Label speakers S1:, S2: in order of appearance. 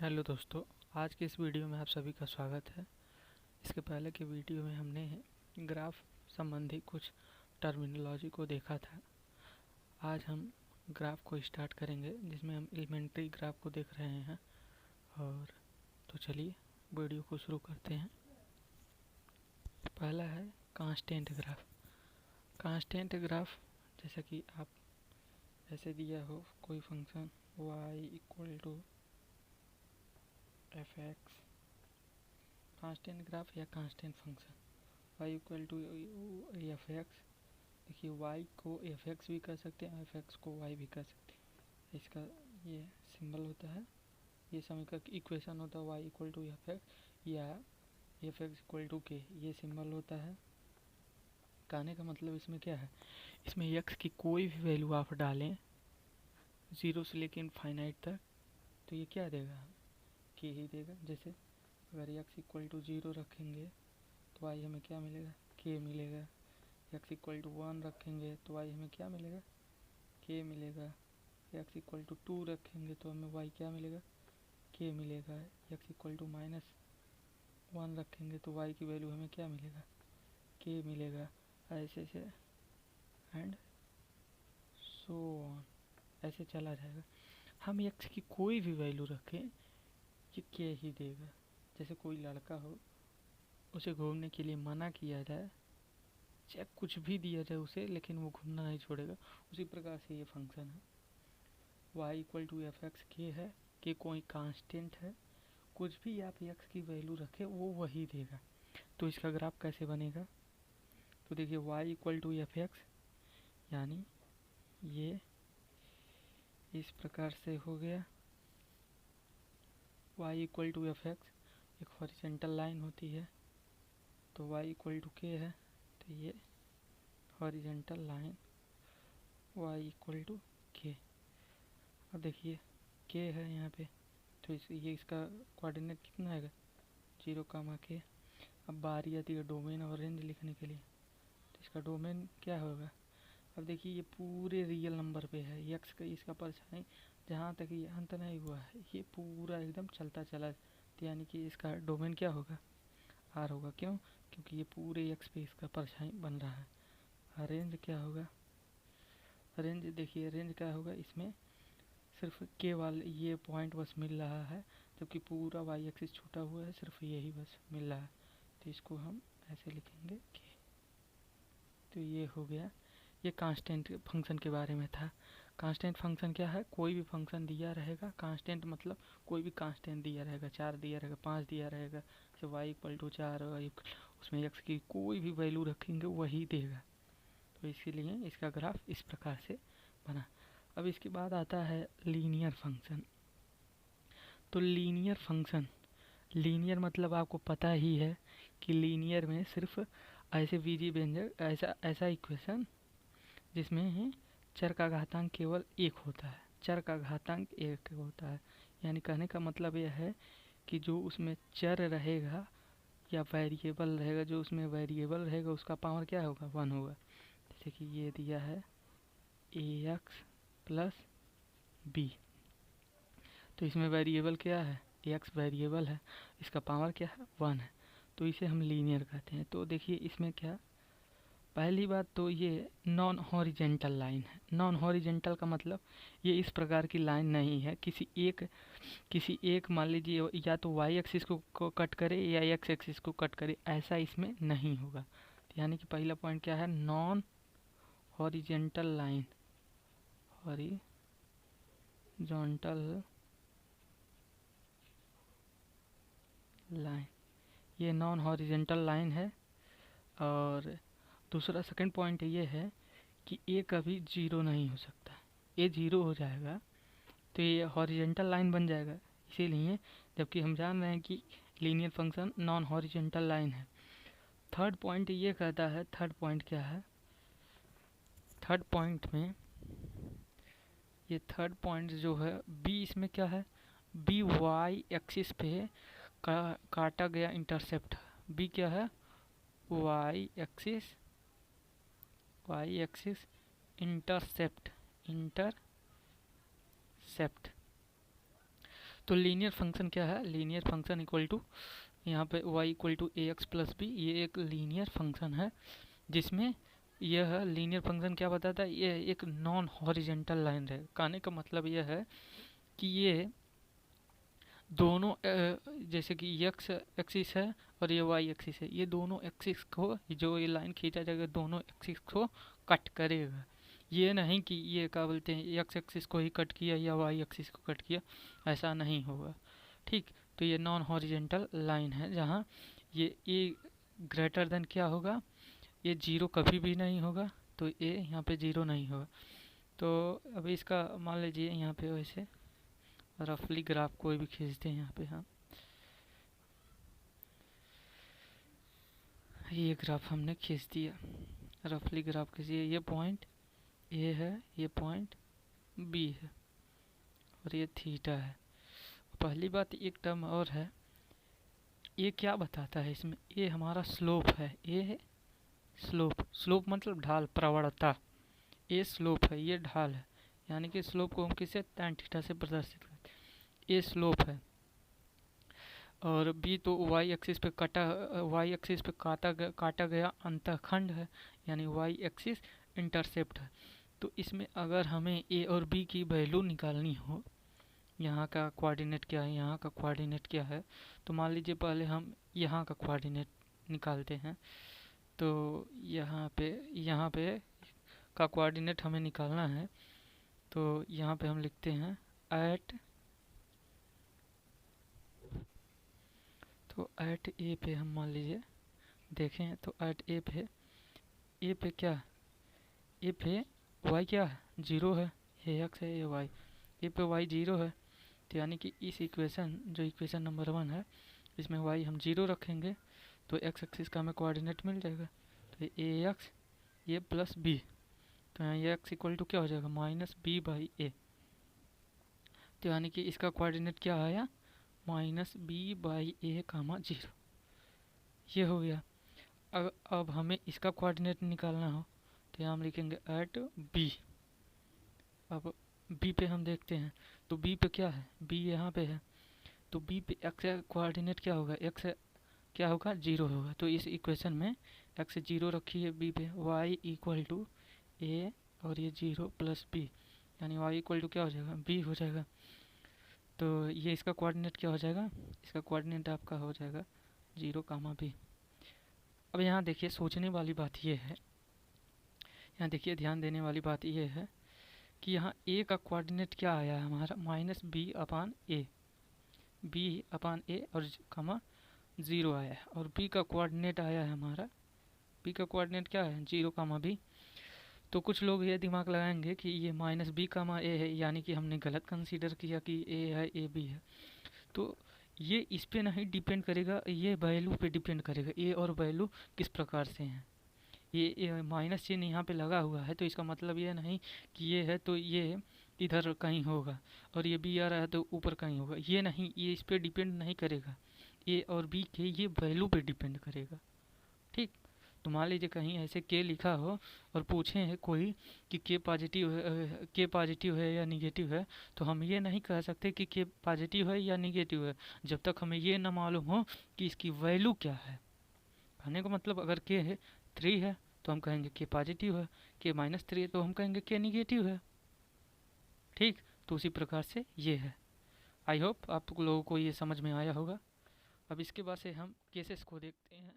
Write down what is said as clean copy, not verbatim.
S1: Hello दोस्तों, आज के इस वीडियो में आप सभी का स्वागत है। इसके पहले के वीडियो में हमने ग्राफ संबंधी कुछ टर्मिनोलॉजी को देखा था। आज हम ग्राफ को स्टार्ट करेंगे जिसमें हम एलिमेंट्री ग्राफ को देख रहे हैं। और तो चलिए वीडियो को शुरू करते हैं। पहला है कांस्टेंट ग्राफ। कांस्टेंट ग्राफ जैसा कि आप ऐसे दिया हो कोई function y = f(x), constant graph या कांस्टेंट फंक्शन y = f(x). देखिए y को f(x) भी कर सकते हैं, f(x) को y भी कर सकते हैं। इसका ये सिंबल होता है, ये समीकरण इक्वेशन होता है y = f(x) या f(x) = k, ये सिंबल होता है। कहने का मतलब इसमें क्या है, इसमें x की कोई भी वैल्यू आप डालें 0 से लेकर इनफाइनाइट तक, तो ये क्या देगा, k ही देगा। जैसे अगर x = 0 रखेंगे तो y हमें क्या मिलेगा, k मिलेगा। x = 1 रखेंगे तो y हमें क्या मिलेगा, k मिलेगा। x = 2 रखेंगे तो हमें y क्या मिलेगा, k मिलेगा। x = -1 रखेंगे तो y की वैल्यू हमें क्या मिलेगा, k मिलेगा। ऐसे एंड सो ऑन, ऐसे चला जाएगा। हम x की कोई भी वैल्यू रखें ये k ही देगा। जैसे कोई लड़का हो, उसे घूमने के लिए मना किया जाए, चाहे कुछ भी दिया जाए उसे, लेकिन वो घूमना नहीं छोड़ेगा। उसी प्रकार से ये फंक्शन है y = f(x), k है, k कोई कांस्टेंट है, कुछ भी आप x की वैल्यू रखें वो वही देगा। तो इसका ग्राफ कैसे बनेगा, तो देखिए y = f(x), यानी ये इस प्रकार से हो गया। y = f(x), एक हॉरिजॉन्टल लाइन होती है, तो y = k है, तो ये हॉरिजॉन्टल लाइन y = k। अब देखिए k है यहाँ पे, तो ये इसका कोऑर्डिनेट कितना आएगा, 0, k। अब बारी आती है डोमेन और रेंज लिखने के लिए, तो इसका डोमेन क्या होगा। अब देखिए ये पूरे रियल नंबर पे है, x का इसका परछाई जहाँ तक ये अंत नहीं हुआ है ये पूरा एकदम चलता चला, तो यानी कि इसका डोमेन क्या होगा, r होगा। क्यों, क्योंकि ये पूरे x पे इसका परछाई बन रहा है। रेंज क्या होगा, रेंज देखिए रेंज क्या होगा, इसमें सिर्फ k वाले ये पॉइंट बस मिल रहा है, जबकि पूरा y एक्सिस छूटा हुआ है, सिर्फ यही बस मिल रहा है, तो इसको हम ऐसे लिखेंगे k। तो ये हो गया, ये कांस्टेंट फंक्शन के बारे में था। कांस्टेंट फंक्शन क्या है, कोई भी फंक्शन दिया रहेगा, कांस्टेंट मतलब कोई भी कांस्टेंट दिया रहेगा, 4 दिया रहेगा, 5 दिया रहेगा, जैसे y = 4, उसमें x की कोई भी वैल्यू रखेंगे वही देगा। तो इसीलिए इसका ग्राफ इस प्रकार से बना। अब इसके बाद आता है लीनियर फंक्शन। तो लीनियर फंक्शन, लीनियर मतलब आपको पता ही है कि लीनियर में सिर्फ ऐसे बीजीय व्यंजक, ऐसा इक्वेशन जिसमें चर का घातांक केवल 1 होता है, चर का घातांक 1 होता है। यानी कहने का मतलब यह है कि जो उसमें चर रहेगा या वेरिएबल रहेगा, जो उसमें वेरिएबल रहेगा उसका पावर क्या होगा, 1 होगा। जैसे कि ये दिया है ax + b, तो इसमें वेरिएबल क्या है, ax वेरिएबल है, इसका पावर क्या है, 1 है, तो इसे हम लीनियर कहते हैं। तो देखिए इसमें क्या, पहली बात तो ये नॉन हॉरिजेंटल लाइन है। नॉन हॉरिजेंटल का मतलब ये इस प्रकार की लाइन नहीं है, किसी एक मान लीजिए या तो y एक्सिस को कट करे या x एक्सिस को कट करे, ऐसा इसमें नहीं होगा। तो यानी कि पहला पॉइंट क्या है, non horizontal line, horizontal line, ये नॉन हॉरिजेंटल लाइन है। और दूसरा सेकंड पॉइंट ये है कि ए कभी 0 नहीं हो सकता, ए 0 हो जाएगा तो ये हॉरिजेंटल लाइन बन जाएगा, इसीलिए, जबकि हम जान रहे हैं कि linear function non horizontal line है। थर्ड पॉइंट ये कहता है, थर्ड पॉइंट क्या है, थर्ड पॉइंट में ये थर्ड पॉइंट जो है बी, इसमें क्या है, बी वाई एक्सिस पे काटा गया इंटरसेप्ट, बी क्या है, वाई एक्सिस इंटरसेप्ट, तो लीनियर फंक्शन क्या है, लीनियर फंक्शन इक्वल टू यहाँ पे y equal to A X plus B, ये एक लीनियर फंक्शन है जिसमें यह लीनियर फंक्शन क्या बताता है, ये एक नॉन हॉरिजेंटल लाइन है। कहने का मतलब यह है कि ये दोनों जैसे कि x एक्सिस है और ये y एक्सिस है, ये दोनों एक्सिस को जो ये लाइन खींचा जाएगा दोनों एक्सिस को कट करेगा। ये नहीं कि ये क्या बोलते हैं x एक्सिस को ही कट किया या y एक्सिस को कट किया, ऐसा नहीं होगा। ठीक, तो ये नॉन हॉरिजेंटल लाइन है जहाँ ये ग्रेटर देन क्या होगा, ये जीरो कभी भी नहीं होगा, तो ये यहाँ पे जीरो नहीं होगा। तो अभी इसका मान लीजिए यहाँ पे वैसे रफली ग्राफ कोई भी खींचते हैं यहाँ पे हम, ये ग्राफ हमने खींच दिया, रफली ग्राफ खींचिए, ये पॉइंट ए है, ये पॉइंट बी है और ये थीटा है। पहली बात एक टर्म और है, ये क्या बताता है इसमें, ये हमारा स्लोप है, ये है स्लोप, स्लोप मतलब ढाल, प्रवणता, ये स्लोप है, ये ढाल है, यानी कि स्लोप को हम किसे tan थीटा से प्रदर्शित करते हैं, ये स्लोप है। और बी तो y एक्सिस पे काटा गया अंतःखंड है, यानी y एक्सिस इंटरसेप्ट है। तो इसमें अगर हमें a और b की वैल्यू निकालनी हो, यहाँ का कोऑर्डिनेट क्या है, यहाँ का कोऑर्डिनेट क्या है, तो मान लीजिए पहले हम यहाँ का कोऑर्डिनेट निकालते हैं। तो यहाँ पे का कोऑर्डिनेट हमें निकालना है, तो यहाँ पे हम लिखते हैं एट ए पे हम मान लीजिए देखें तो एट ए पे क्या, ए पे वाई क्या है, जीरो है, ये एक्स है ये वाई, ए पे वाई जीरो है, तो यानी कि इस इक्वेशन जो इक्वेशन नंबर 1 है इसमें वाई हम जीरो रखेंगे तो एक्स एक्सिस का हमें कोऑर्डिनेट मिल जाएगा, तो ए एक्स ये प्लस बी, तो यहाँ ये एक्स इक्वल टू क्या हो जाएगा माइनस बी बाई ए, तो यानी कि इसका कोऑर्डिनेट क्या आया minus B by A comma zero, ये हो गया। अब हमें इसका कोऑर्डिनेट निकालना हो तो यहाँ हम लिखेंगे एट बी। अब बी पे हम देखते हैं, तो बी पे क्या है, बी यहाँ पे है, तो बी पे एक्स कोऑर्डिनेट क्या होगा, एक्स क्या होगा जीरो होगा, तो इस इक्वेशन में एक्स जीरो रखिए बी पे, वाई इक्वल टू ए और ये जीरो प्लस बी, यानी वाई इक्वल टू क्या हो जाएगा बी हो जाएगा। तो ये इसका कोऑर्डिनेट क्या हो जाएगा, इसका कोऑर्डिनेट आपका हो जाएगा जीरो कामा बी। अब यहाँ देखिए सोचने वाली बात ये है, यहाँ देखिए ध्यान देने वाली बात ये है कि यहाँ ए का कोऑर्डिनेट क्या आया है हमारा माइनस बी अपान ए और कामा ज़ीरो आया है, और बी का कोऑर्डिनेट आया है हमारा, बी का कोऑर्डिनेट क्या है जीरो कामा बी। तो कुछ लोग ये दिमाग लगाएंगे कि ये माइनस बी कामा ए है, यानी कि हमने गलत कंसीडर किया कि ए है ए बी है, तो ये इस पे नहीं डिपेंड करेगा, ये वैल्यू पे डिपेंड करेगा, ए और वैल्यू किस प्रकार से हैं। ये माइनस चिन्ह यहाँ पे लगा हुआ है तो इसका मतलब ये नहीं कि ये है तो ये इधर कहीं होगा और ये बी आ रहा है तो ऊपर कहीं होगा, ये नहीं, ये इस पे डिपेंड नहीं करेगा, ए और बी के ये वैल्यू पे डिपेंड करेगा। ठीक, तो मान लीजिए कहीं ऐसे के लिखा हो और पूछे है कोई कि के पॉजिटिव है या निगेटिव है, तो हम ये नहीं कह सकते कि के पॉजिटिव है या निगेटिव है जब तक हमें ये ना मालूम हो कि इसकी वैल्यू क्या है। कहने का मतलब अगर के है 3 है तो हम कहेंगे के पॉजिटिव है, के -3 है तो हम कहेंगे के निगेटिव है। ठीक, तो उसी प्रकार से ये है। आई होप आप लोगों को ये समझ में आया होगा। अब इसके बाद से हम केसेस को देखते हैं।